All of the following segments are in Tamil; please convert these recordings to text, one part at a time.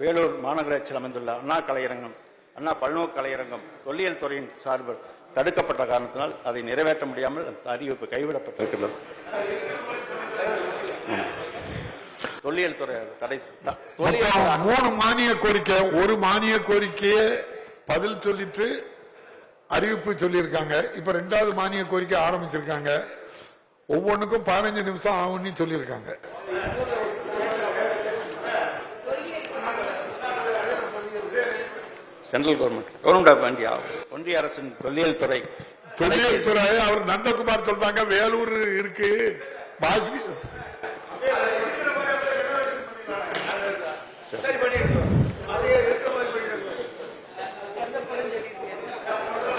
வேலூர் மாநகராட்சியில் அமைந்துள்ள அண்ணா கலையரங்கம், அண்ணா பல்நோக்கு கலையரங்கம் தொல்லியல் துறையின் சார்பில் தடுக்கப்பட்ட காரணத்தினால் அதை நிறைவேற்ற முடியாமல் அந்த அறிவிப்பு கைவிடப்பட்டிருக்கிறது. தொல்லியல் துறை தடை. மூணு மானிய கோரிக்கை, ஒரு மானிய கோரிக்கையை பதில் சொல்லிட்டு அறிவிப்பு சொல்லியிருக்காங்க. இப்ப ரெண்டாவது மானிய கோரிக்கை ஆரம்பிச்சிருக்காங்க. ஒவ்வொன்றுக்கும் 15 நிமிஷம் ஆகும்னு சொல்லியிருக்காங்க. சென்ட்ரல் கவர்மெண்ட் ஆஃப் இந்தியா, ஒன்றிய அரசின் தொல்லியல் துறை அவர் நந்தகுமார் சொல்றாங்க வேலூர் இருக்கு.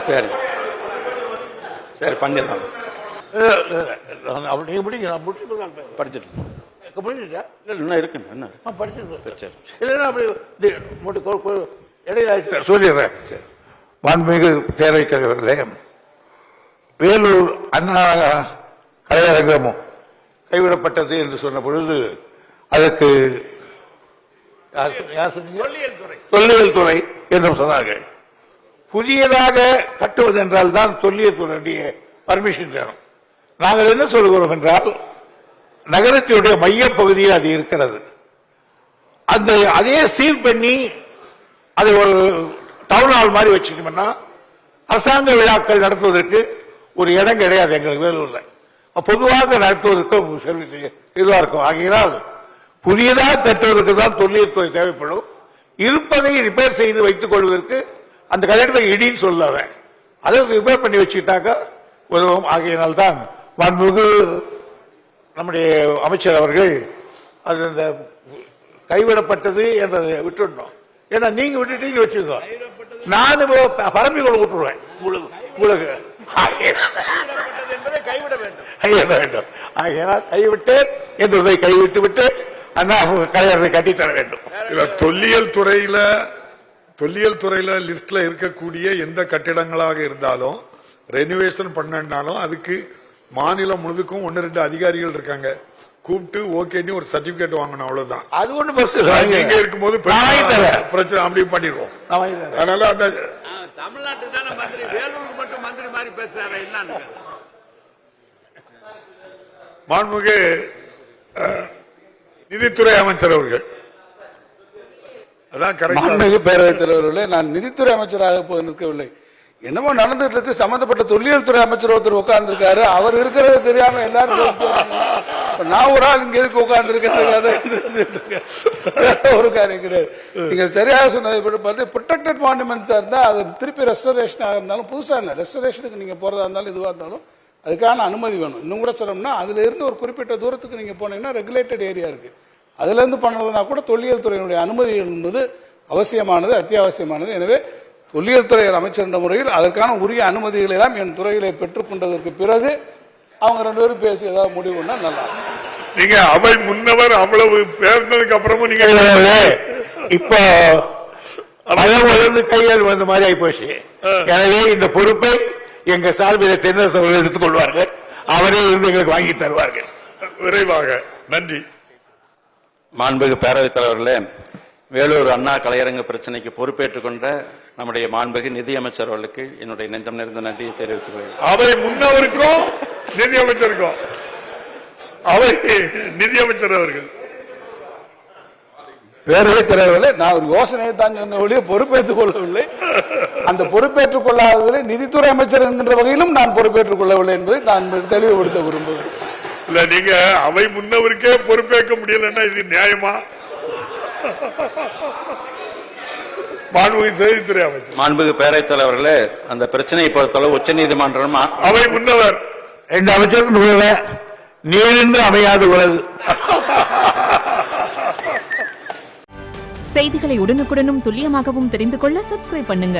சரி சரி பண்ணிடலாம். நீங்க முடிங்க, நான் படிச்சுட்டு முடிஞ்சா இன்னும் இருக்குங்க, என்ன படிச்சு இல்லைன்னா அப்படி இடையில சொல்லிடுறேன். மாண்புமிகு பேரவைத் தலைவர்களே, வேலூர் அண்ணா கலையரங்கமும் கைவிடப்பட்டது என்று சொன்ன பொழுது அதற்கு தொல்லியல் துறை என்று சொன்னார்கள். புதியதாக கட்டுவது என்றால் தான் தொல்லியல் துறையுடைய பர்மிஷன் வேணும். நாங்கள் என்ன சொல்கிறோம் என்றால், நகரத்தினுடைய மையப்பகுதியில் அது இருக்கிறது. அந்த அதே சீர் பண்ணி அதை ஒரு டவுன் ஹால் மாதிரி வச்சுக்கணும்னா அரசாங்க விழாக்கள் நடத்துவதற்கு ஒரு இடம் கிடையாது எங்களுக்கு வேலூர்ல. பொதுவாக நடத்துவதற்கு இதுவாக இருக்கும். ஆகையினால் புதியதாக கட்டுவதற்கு தான் தொல்லியல் துறை தேவைப்படும். இருப்பதை ரிப்பேர் செய்து வைத்துக் கொள்வதற்கு அந்த கட்டிடத்தை இடின்னு சொல்லவ அதை ரிப்பேர் பண்ணி வச்சுக்கிட்டாக்க உதவும். ஆகையினால் தான் மாண்புமிகு நம்முடைய அமைச்சர் அவர்கள் அது இந்த கைவிடப்பட்டது என்றதை விட்டுடணும். ஏன்னா நீங்க விட்டுட்டீங்க வச்சுக்கோ, நான் பரம்பி கொண்டு விட்டுருவேன் உங்களுக்கு. கைவிட வேண்டும். ஆகையால் கைவிட்டு என்பதை கைவிட்டு விட்டு அண்ணா கலையரசை கட்டித்தர வேண்டும். தொல்லியல் துறையில லிஸ்ட்ல இருக்கக்கூடிய எந்த கட்டிடங்களாக இருந்தாலும் ரெனோவேஷன் பண்ணாலும் அதுக்கு மாநிலம் முழுதுக்கும் 1-2 அதிகாரிகள் இருக்காங்க. கூப்பிட்டு ஓகேன்னு ஒரு சர்டிபிகேட் வாங்கணும், அவ்வளவுதான். அது ஒண்ணு நீங்க இருக்கும்போது பிரச்சனை அப்படி பண்ணிடுவோம். அதனால அந்த தமிழ்நாட்டுக்கு தானே மந்திரி, வேலூருக்கு மட்டும் மந்திரி மாதிரி பேசுறாரு என்னன்னு. மாண்புமிகு நிதித்துறை அமைச்சர் அவர்கள், அதான் மாண்புமிகு பேரவைத் தலைவர்களே, நான் நிதித்துறை அமைச்சராக நிற்கவில்லை. என்னமோ நடந்துட்டு இருக்கு. சம்பந்தப்பட்ட தொல்லியல் துறை அமைச்சர் ஒருத்தர் உட்கார்ந்து இருக்காரு. அவர் இருக்கிறது தெரியாம எல்லாரும் நான் ஒரு ஆள் இங்க எதுக்கு உட்கார்ந்து இருக்கிறது ஒரு காரியம் கிடையாது. நீங்க சரியாக சொன்னதை ப்ரொடெக்டட் மானுமெண்ட்ஸா இருந்தா அது திருப்பி ரெஸ்டரேஷனாக இருந்தாலும், புதுசா இல்லை ரெஸ்டரேஷனுக்கு நீங்க போறதா இருந்தாலும் இதுவா இருந்தாலும் அதுக்கான அனுமதி வேணும். இன்னும் கூட சொல்லணும்னா அதுல இருந்து ஒரு குறிப்பிட்ட தூரத்துக்கு நீங்க போனீங்கன்னா ரெகுலேட்டட் ஏரியா இருக்கு. அதுல இருந்து பண்ணதுனா கூட தொல்லியல் துறையினுடைய அனுமதி என்பது அவசியமானது, அத்தியாவசியமானது. எனவே தொல்லியல் துறை அமைச்சர் என்ற முறையில் அதற்கான உரிய அனுமதிகளை எல்லாம் என் துறையிலே பெற்றுக் கொண்டதற்கு பிறகு அவங்க 2 பேரும் பேசி ஏதாவது முடிவுன்னா நல்லா. நீங்க அவை முன்னவர் அவ்வளவு பேர்ந்ததுக்கு அப்புறமும் நீங்க இப்போ கையால் வந்த மாதிரி ஆகி போச்சு. எனவே இந்த பொறுப்பை எங்க சார்பில் தென்னரசு எடுத்துக் கொள்வார்கள். அவரே இருந்து எங்களுக்கு வாங்கி தருவார்கள் விரைவாக. நன்றி. மாண்புமிகு பேரவைத் தலைவர்களே, வேலூர் அண்ணா கலையரங்க பிரச்சனைக்கு பொறுப்பேற்றுக் கொண்ட நம்முடைய மாண்புமிகு நிதியமைச்சர் அவர்களுக்கு என்னுடைய நெஞ்சம் நிறைந்த நன்றியை தெரிவித்துக் கொள்கிறேன். அவை முன்னவருக்கும் நிதியமைச்சருக்கும் நிதியமைச்சர் அவர்கள். பேரவைத் தலைவர்களே, நான் ஒரு யோசனையை தான் சொன்ன ஒழிய பொறுப்பேற்றுக் கொள்ளவில்லை. அந்த பொறுப்பேற்றுக் கொள்ளாததிலே நிதித்துறை அமைச்சர் என்கின்ற வகையிலும் நான் பொறுப்பேற்றுக் கொள்ளவில்லை என்பதை நான் தெளிவுபடுத்த விரும்புகிறேன். இல்ல, நீங்க அவை முன்னவருக்கே பொறுப்பேற்க முடியலன்னா இது நியாயமா? செய்தித்துறை அமைச்சர். மாண்புமிகு பேரவைத் தலைவர்களே, அந்த பிரச்சனையை பொறுத்தளவு உச்ச நீதிமன்றம் அவை முன்னவர் 2 அமைச்சர்கள் நீரின்றி அமையாது உலகு. செய்திகளை உடனுக்குடனும் துல்லியமாகவும் தெரிந்து கொள்ள சப்ஸ்கிரைப் பண்ணுங்க.